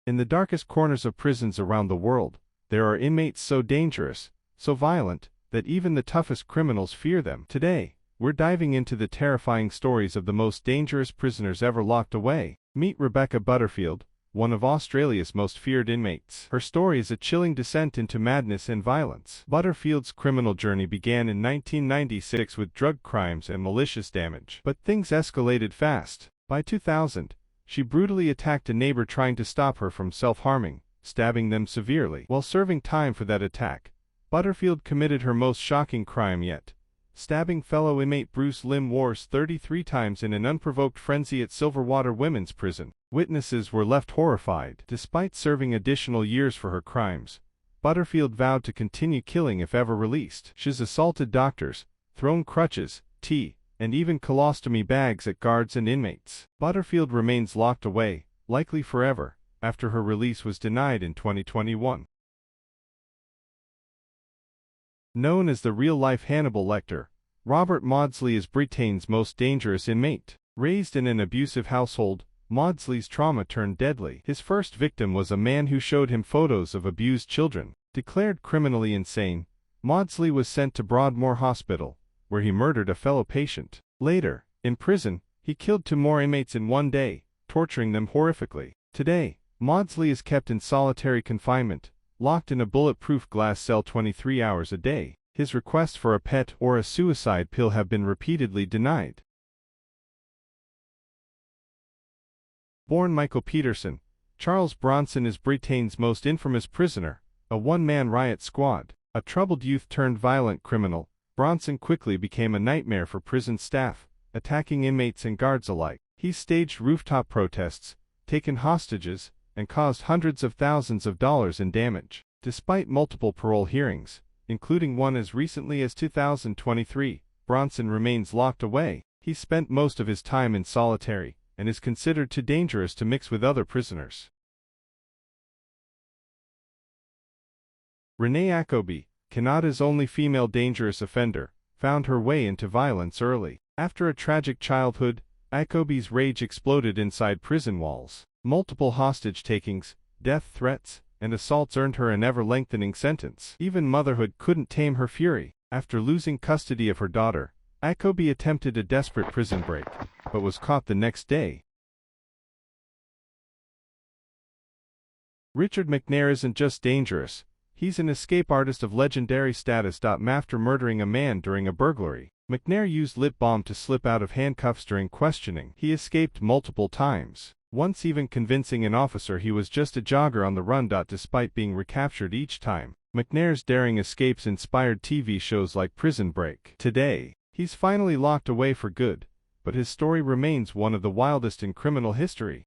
In the darkest corners of prisons around the world, there are inmates so dangerous, so violent, that even the toughest criminals fear them. Today, we're diving into the terrifying stories of the most dangerous prisoners ever locked away. Meet Rebecca Butterfield, one of Australia's most feared inmates. Her story is a chilling descent into madness and violence. Butterfield's criminal journey began in 1996 with drug crimes and malicious damage. But things escalated fast. By 2000, she brutally attacked a neighbor trying to stop her from self-harming, stabbing them severely. While serving time for that attack, Butterfield committed her most shocking crime yet, stabbing fellow inmate Bruce Lim Wars 33 times in an unprovoked frenzy at Silverwater Women's Prison. Witnesses were left horrified. Despite serving additional years for her crimes, Butterfield vowed to continue killing if ever released. She's assaulted doctors, thrown crutches, tea, and even colostomy bags at guards and inmates. Butterfield remains locked away, likely forever, after her release was denied in 2021. Known as the real-life Hannibal Lecter, Robert Maudsley is Britain's most dangerous inmate. Raised in an abusive household, Maudsley's trauma turned deadly. His first victim was a man who showed him photos of abused children. Declared criminally insane, Maudsley was sent to Broadmoor Hospital, where he murdered a fellow patient. Later, in prison, he killed 2 more inmates in one day, torturing them horrifically. Today, Maudsley is kept in solitary confinement, locked in a bulletproof glass cell 23 hours a day. His requests for a pet or a suicide pill have been repeatedly denied. Born Michael Peterson, Charles Bronson is Britain's most infamous prisoner, a one-man riot squad. A troubled youth turned violent criminal, Bronson quickly became a nightmare for prison staff, attacking inmates and guards alike. He staged rooftop protests, taken hostages, and caused hundreds of thousands of dollars in damage. Despite multiple parole hearings, including one as recently as 2023, Bronson remains locked away. He spent most of his time in solitary, and is considered too dangerous to mix with other prisoners. Renee Akobe, Canada's only female dangerous offender, found her way into violence early. After a tragic childhood, Akobe's rage exploded inside prison walls. Multiple hostage takings, death threats, and assaults earned her an ever-lengthening sentence. Even motherhood couldn't tame her fury. After losing custody of her daughter, Akobe attempted a desperate prison break, but was caught the next day. Richard McNair isn't just dangerous, he's an escape artist of legendary status. After murdering a man during a burglary, McNair used lip balm to slip out of handcuffs during questioning. He escaped multiple times, once even convincing an officer he was just a jogger on the run. Despite being recaptured each time, McNair's daring escapes inspired TV shows like Prison Break. Today, he's finally locked away for good, but his story remains one of the wildest in criminal history.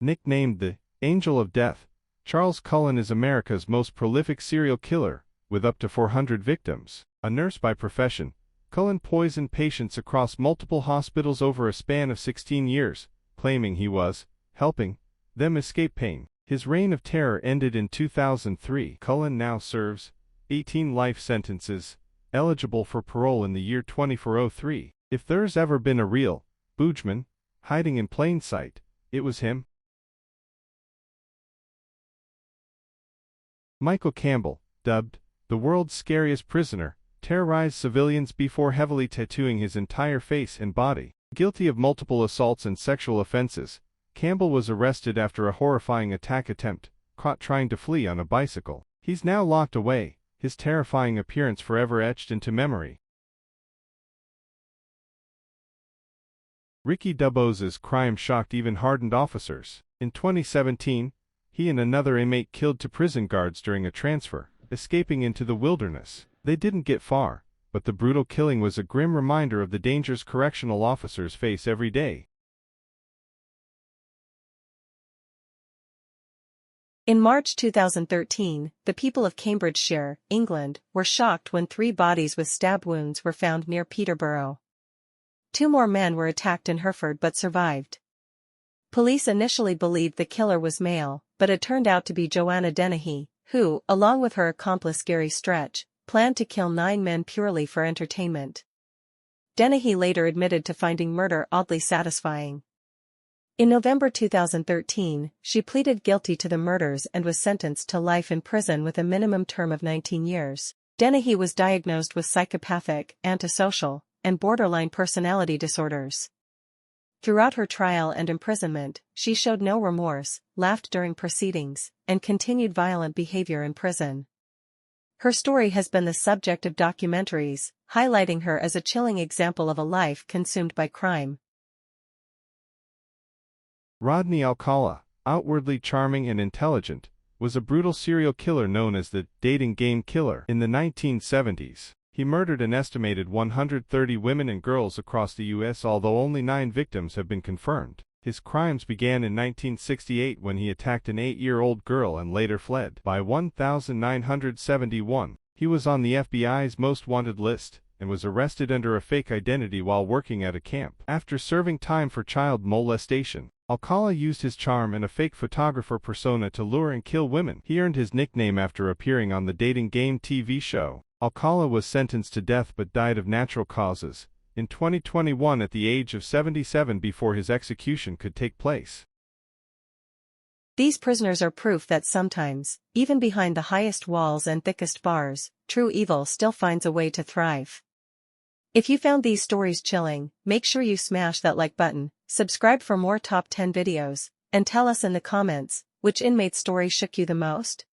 Nicknamed the Angel of Death, Charles Cullen is America's most prolific serial killer, with up to 400 victims. A nurse by profession, Cullen poisoned patients across multiple hospitals over a span of 16 years, claiming he was helping them escape pain. His reign of terror ended in 2003. Cullen now serves 18 life sentences, eligible for parole in the year 2403. If there's ever been a real Boogeyman hiding in plain sight, it was him. Michael Campbell, dubbed the world's scariest prisoner, terrorized civilians before heavily tattooing his entire face and body. Guilty of multiple assaults and sexual offenses, Campbell was arrested after a horrifying attack attempt, caught trying to flee on a bicycle. He's now locked away, his terrifying appearance forever etched into memory. Ricky Dubos's crime shocked even hardened officers. In 2017, he and another inmate killed 2 prison guards during a transfer, escaping into the wilderness. They didn't get far, but the brutal killing was a grim reminder of the dangers correctional officers face every day. In March 2013, the people of Cambridgeshire, England, were shocked when 3 bodies with stab wounds were found near Peterborough. 2 more men were attacked in Hereford but survived. Police initially believed the killer was male, but it turned out to be Joanna Dennehy, who, along with her accomplice Gary Stretch, planned to kill 9 men purely for entertainment. Dennehy later admitted to finding murder oddly satisfying. In November 2013, she pleaded guilty to the murders and was sentenced to life in prison with a minimum term of 19 years. Dennehy was diagnosed with psychopathic, antisocial, and borderline personality disorders. Throughout her trial and imprisonment, she showed no remorse, laughed during proceedings, and continued violent behavior in prison. Her story has been the subject of documentaries, highlighting her as a chilling example of a life consumed by crime. Rodney Alcala, outwardly charming and intelligent, was a brutal serial killer known as the dating game killer in the 1970s. He murdered an estimated 130 women and girls across the U.S., although only 9 victims have been confirmed. His crimes began in 1968 when he attacked an 8-year-old girl and later fled. By 1971, he was on the FBI's most wanted list and was arrested under a fake identity while working at a camp. After serving time for child molestation, Alcala used his charm and a fake photographer persona to lure and kill women. He earned his nickname after appearing on the dating game TV show. Alcala was sentenced to death but died of natural causes in 2021 at the age of 77 before his execution could take place. These prisoners are proof that sometimes, even behind the highest walls and thickest bars, true evil still finds a way to thrive. If you found these stories chilling, make sure you smash that like button, subscribe for more top 10 videos, and tell us in the comments, which inmate story shook you the most?